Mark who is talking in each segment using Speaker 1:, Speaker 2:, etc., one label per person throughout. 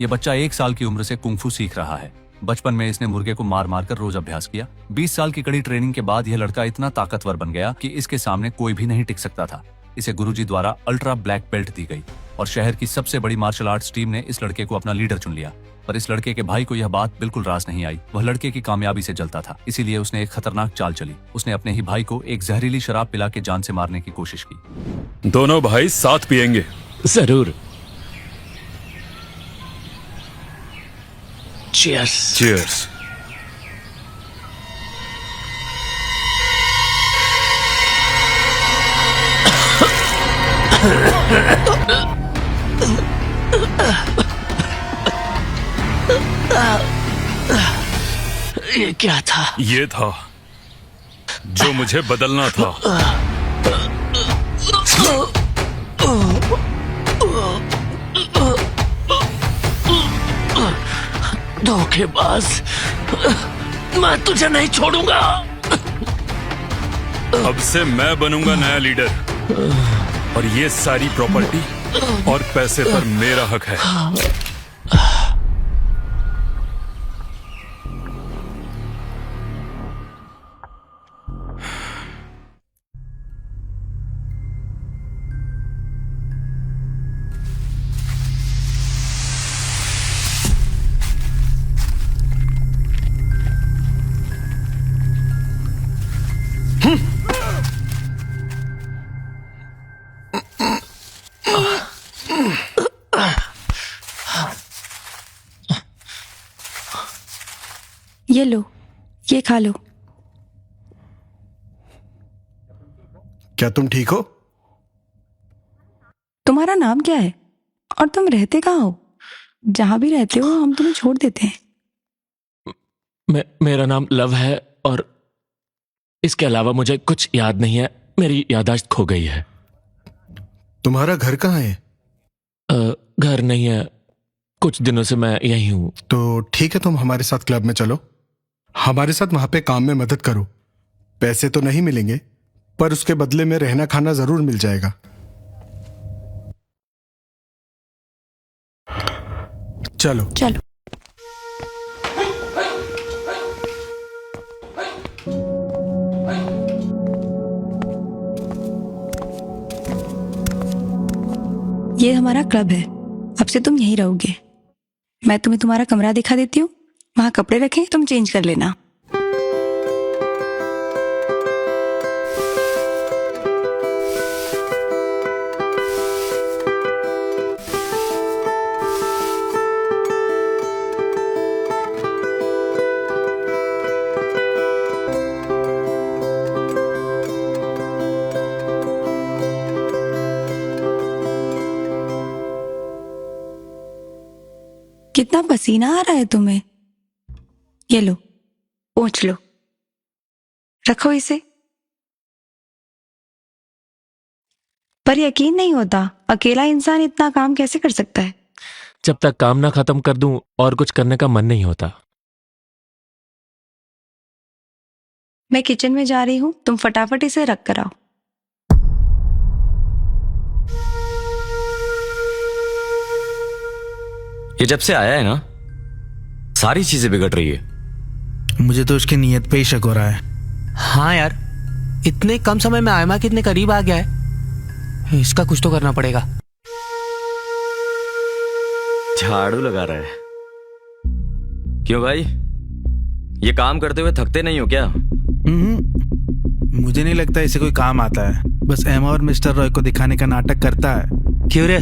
Speaker 1: ये बच्चा 1 साल की उम्र से कुंफू सीख रहा है। बचपन में इसने मुर्गे को मार मार कर रोज अभ्यास किया। 20 साल की कड़ी ट्रेनिंग के बाद यह लड़का इतना ताकतवर बन गया कि इसके सामने कोई भी नहीं टिक सकता था। इसे गुरुजी द्वारा अल्ट्रा ब्लैक बेल्ट दी गई और शहर की सबसे बड़ी मार्शल आर्ट्स टीम ने इस लड़के को अपना लीडर चुन लिया। पर इस लड़के के भाई को यह बात बिल्कुल रास नहीं आई। वह लड़के की कामयाबी से जलता था, इसीलिए उसने एक खतरनाक चाल चली। उसने अपने ही भाई को एक जहरीली शराब पिला के जान से मारने की कोशिश की।
Speaker 2: दोनों भाई साथ पिएंगे।
Speaker 3: जरूर। चीयर्स।
Speaker 2: चीयर्स।
Speaker 3: ये क्या था?
Speaker 2: ये था जो मुझे बदलना था।
Speaker 3: धोखेबाज, मैं तुझे नहीं छोड़ूंगा।
Speaker 2: अब से मैं बनूंगा नया लीडर और ये सारी प्रॉपर्टी और पैसे पर मेरा हक है।
Speaker 4: ये लो, ये खा लो।
Speaker 5: क्या तुम ठीक हो?
Speaker 4: तुम्हारा नाम क्या है और तुम रहते कहाँ हो? जहां भी रहते हो हम तुम्हें छोड़ देते हैं।
Speaker 3: मेरा नाम लव है और इसके अलावा मुझे कुछ याद नहीं है। मेरी याददाश्त खो गई है।
Speaker 5: तुम्हारा घर कहाँ है?
Speaker 3: घर नहीं है, कुछ दिनों से मैं यहीं हूँ।
Speaker 5: तो ठीक है, तुम हमारे साथ क्लब में चलो। हमारे साथ वहां पे काम में मदद करो। पैसे तो नहीं मिलेंगे, पर उसके बदले में रहना खाना जरूर मिल जाएगा। चलो
Speaker 4: चलो। ये हमारा क्लब है, अब से तुम यहीं रहोगे। मैं तुम्हें तुम्हारा कमरा दिखा देती हूँ, वहां कपड़े रखे, तुम चेंज कर लेना। कितना पसीना आ रहा है तुम्हें। ये लो, पोंछ लो, रखो इसे। पर यकीन नहीं होता, अकेला इंसान इतना काम कैसे कर सकता है।
Speaker 3: जब तक काम ना खत्म कर दूं और कुछ करने का मन नहीं होता।
Speaker 4: मैं किचन में जा रही हूँ, तुम फटाफट इसे रख कर आओ।
Speaker 6: ये जब से आया है ना, सारी चीजें बिगड़ रही है।
Speaker 7: मुझे तो उसकी नीयत पे ही शक हो रहा है।
Speaker 8: हाँ यार, इतने कम समय में आयमा कितने करीब आ गया है। इसका कुछ तो करना पड़ेगा।
Speaker 6: झाड़ू लगा रहा है। क्यों भाई, ये काम करते हुए थकते नहीं हो क्या?
Speaker 7: मुझे नहीं लगता इसे कोई काम आता है। बस एमा और मिस्टर रॉय को दिखाने का नाटक करता है।
Speaker 8: क्यों रे,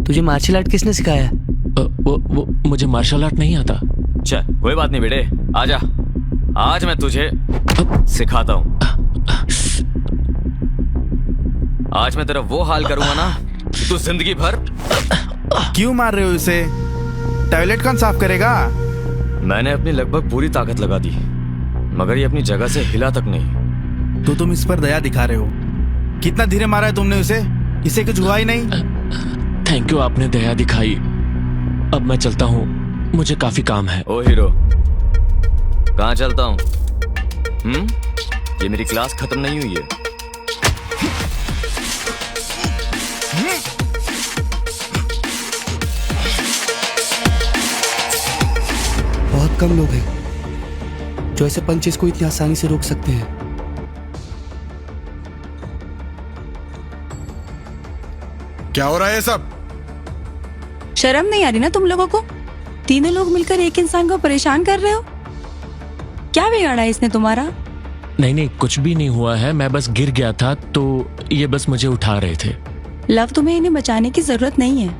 Speaker 8: तुझे मार्शल आर्ट किसने सिखाया?
Speaker 3: वो मुझे मार्शल आर्ट नहीं आता।
Speaker 6: चल कोई बात नहीं बेटे, आजा, आज मैं तुझे सिखाता हूँ। आज मैं तेरा वो हाल करूंगा ना, तू जिंदगी भर।
Speaker 7: क्यों मार रहे हो इसे? टॉयलेट कौन साफ करेगा?
Speaker 6: मैंने अपनी लगभग पूरी ताकत लगा दी, मगर ये अपनी जगह से हिला तक नहीं।
Speaker 7: तो तुम इस पर दया दिखा रहे हो। कितना धीरे मारा है तुमने उसे? इसे कुछ हुआ ही नहीं।
Speaker 3: थैंक यू, आपने दया दिखाई। अब मैं चलता हूँ, मुझे काफी काम है।
Speaker 6: ओ हीरो, कहाँ चलता हूँ? ये मेरी क्लास खत्म नहीं हुई है।
Speaker 8: बहुत कम लोग हैं जो ऐसे पंचेस को इतनी आसानी से रोक सकते हैं।
Speaker 5: क्या हो रहा है ये सब?
Speaker 4: शर्म नहीं आ रही ना तुम लोगों को? तीनों लोग मिलकर एक इंसान को परेशान कर रहे हो। क्या बिगाड़ा है इसने तुम्हारा?
Speaker 3: नहीं नहीं, कुछ भी नहीं हुआ है, मैं बस गिर गया था तो ये बस मुझे उठा रहे थे।
Speaker 4: लव, तुम्हें इन्हें बचाने की जरूरत नहीं है।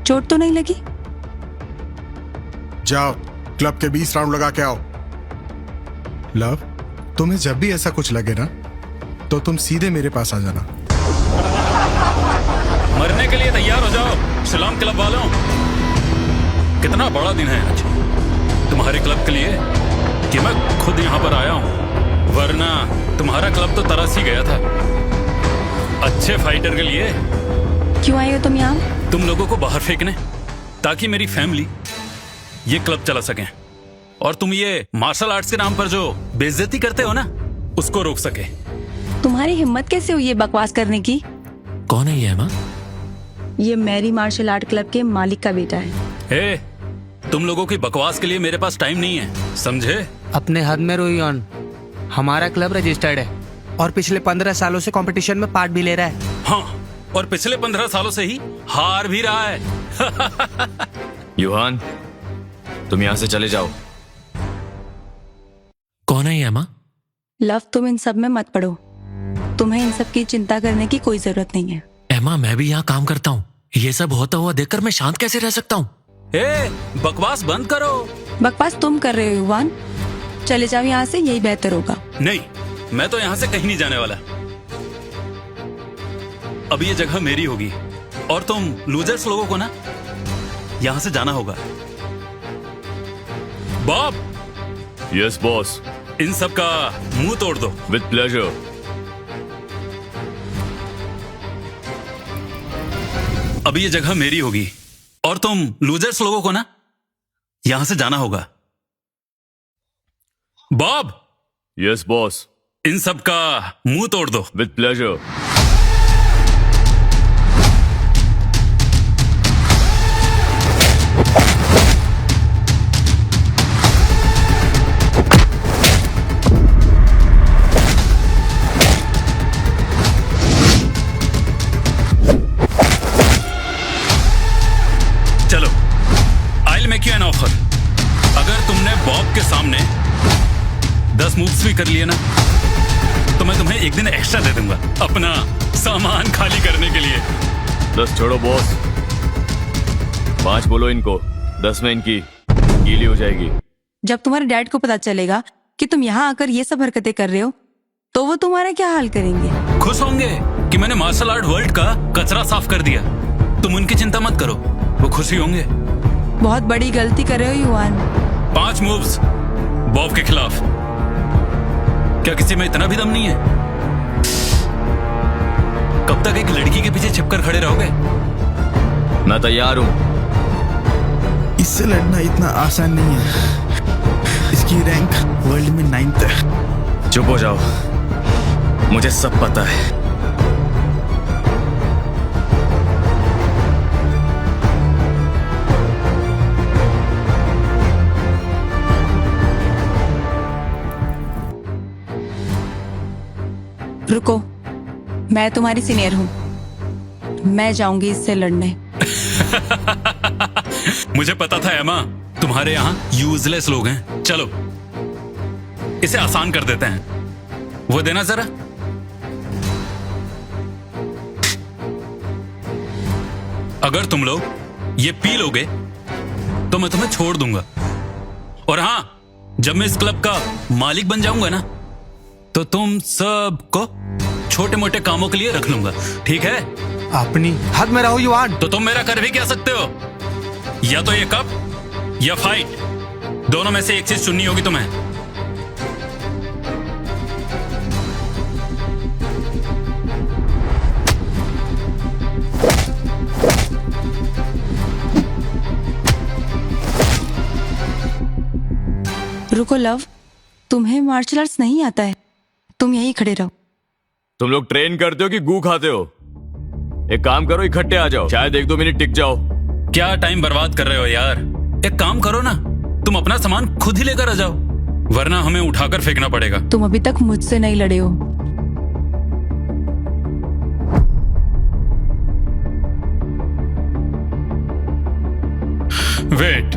Speaker 4: चोट तो नहीं लगी?
Speaker 5: जाओ क्लब के 20 राउंड लगा के आओ। लव, तुम्हें जब भी ऐसा कुछ लगे ना तो तुम सीधे मेरे पास आ जाना।
Speaker 2: मरने के लिए तैयार हो जाओ सलाम क्लब वालों। कितना बड़ा दिन है आज तुम्हारे क्लब के लिए कि मैं खुद यहाँ पर आया हूँ, वरना तुम्हारा क्लब तो तरस ही गया था। अच्छे फाइटर के लिए
Speaker 4: क्यों आए हो तुम यहाँ?
Speaker 2: तुम लोगों को बाहर फेंकने, ताकि मेरी फैमिली ये क्लब चला सके, और तुम ये मार्शल आर्ट्स के नाम पर जो बेइज्जती करते हो ना, उसको रोक सके।
Speaker 4: तुम्हारी हिम्मत कैसे हुई ये बकवास करने की?
Speaker 3: कौन है ये एमा?
Speaker 4: ये मैरी मार्शल आर्ट क्लब के मालिक का बेटा है।
Speaker 2: तुम लोगों की बकवास के लिए मेरे पास टाइम नहीं है, समझे?
Speaker 8: अपने हद में रोहियन, हमारा क्लब रजिस्टर्ड है और पिछले 15 सालों से कंपटीशन में पार्ट भी ले रहा है।
Speaker 2: हाँ, और पिछले 15 सालों से ही हार भी रहा है।
Speaker 6: युहान, तुम यहाँ से चले जाओ।
Speaker 3: कौन है ये एमा?
Speaker 4: लव, तुम इन सब में मत पड़ो। तुम्हें इन सब की चिंता करने की कोई जरूरत नहीं है।
Speaker 3: एमा, मैं भी यहाँ काम करता हूँ, ये सब होता हुआ देखकर मैं शांत कैसे रह सकता हूँ?
Speaker 2: बकवास बंद करो।
Speaker 4: बकवास तुम कर रहे हो युवान। चले जाओ यहाँ से, यही बेहतर होगा।
Speaker 2: नहीं, मैं तो यहाँ से कहीं नहीं जाने वाला। अब ये जगह मेरी होगी और तुम लूजर्स लोगों को ना यहाँ से जाना होगा। बॉब।
Speaker 6: Yes boss.
Speaker 2: इन सब का मुंह तोड़ दो।
Speaker 6: With pleasure.
Speaker 2: अब ये जगह मेरी होगी और तुम लूजर्स लोगों को ना यहां से जाना होगा। बॉब।
Speaker 6: Yes boss.
Speaker 2: इन सब का मुंह तोड़ दो।
Speaker 6: With pleasure.
Speaker 2: चलो, I will make you an offer. अगर तुमने बॉब के सामने 10 मूव्स भी कर लिए ना, तो मैं तुम्हें एक दिन एक्स्ट्रा दे दूंगा अपना सामान खाली करने के लिए।
Speaker 6: 10 छोड़ो बॉस, 5 बोलो इनको, 10 में इनकी गीली हो जाएगी।
Speaker 4: जब तुम्हारे डैड को पता चलेगा कि तुम यहाँ आकर ये सब हरकतें कर रहे हो, तो वो तुम्हारा क्या हाल करेंगे?
Speaker 2: खुश होंगे कि मैंने मार्शल आर्ट वर्ल्ड का कचरा साफ कर दिया। तुम उनकी चिंता मत करो, वो खुशी होंगे।
Speaker 4: बहुत बड़ी गलती कर रहे हो युवान।
Speaker 2: 5 मूव्स बॉब के खिलाफ। क्या किसी में इतना भी दम नहीं है? कब तक एक लड़की के पीछे छिपकर खड़े रहोगे?
Speaker 6: मैं तैयार हूं।
Speaker 7: इससे लड़ना इतना आसान नहीं है। इसकी रैंक वर्ल्ड में 9th है।
Speaker 6: चुप हो जाओ, मुझे सब पता है।
Speaker 4: रुको, मैं तुम्हारी सीनियर हूँ, मैं जाऊंगी इससे लड़ने।
Speaker 2: मुझे पता था एमा, तुम्हारे यहाँ यूजलेस लोग हैं। चलो, इसे आसान कर देते हैं। वो देना जरा। अगर तुम लोग ये पी लोगे तो मैं तुम्हें छोड़ दूंगा। और हाँ, जब मैं इस क्लब का मालिक बन जाऊंगा ना, तो तुम सबको छोटे मोटे कामों के लिए रख लूंगा, ठीक है?
Speaker 8: अपनी हद में रहो युवान।
Speaker 2: तो तुम मेरा कर भी क्या सकते हो? या तो ये कप या फाइट, दोनों में से एक चीज चुननी होगी तुम्हें।
Speaker 4: रुको लव, तुम्हें मार्शल आर्ट्स नहीं आता है, तुम यहीं खड़े रहो।
Speaker 6: तुम लोग ट्रेन करते हो कि गू खाते हो? एक काम करो, इकट्ठे आ जाओ, शायद 1-2 मिनट टिक जाओ।
Speaker 2: क्या टाइम बर्बाद कर रहे हो यार? एक काम करो ना, तुम अपना सामान खुद ही लेकर आ जाओ, वरना हमें उठाकर फेंकना पड़ेगा।
Speaker 4: तुम अभी तक मुझसे नहीं लड़े हो।
Speaker 2: वेट,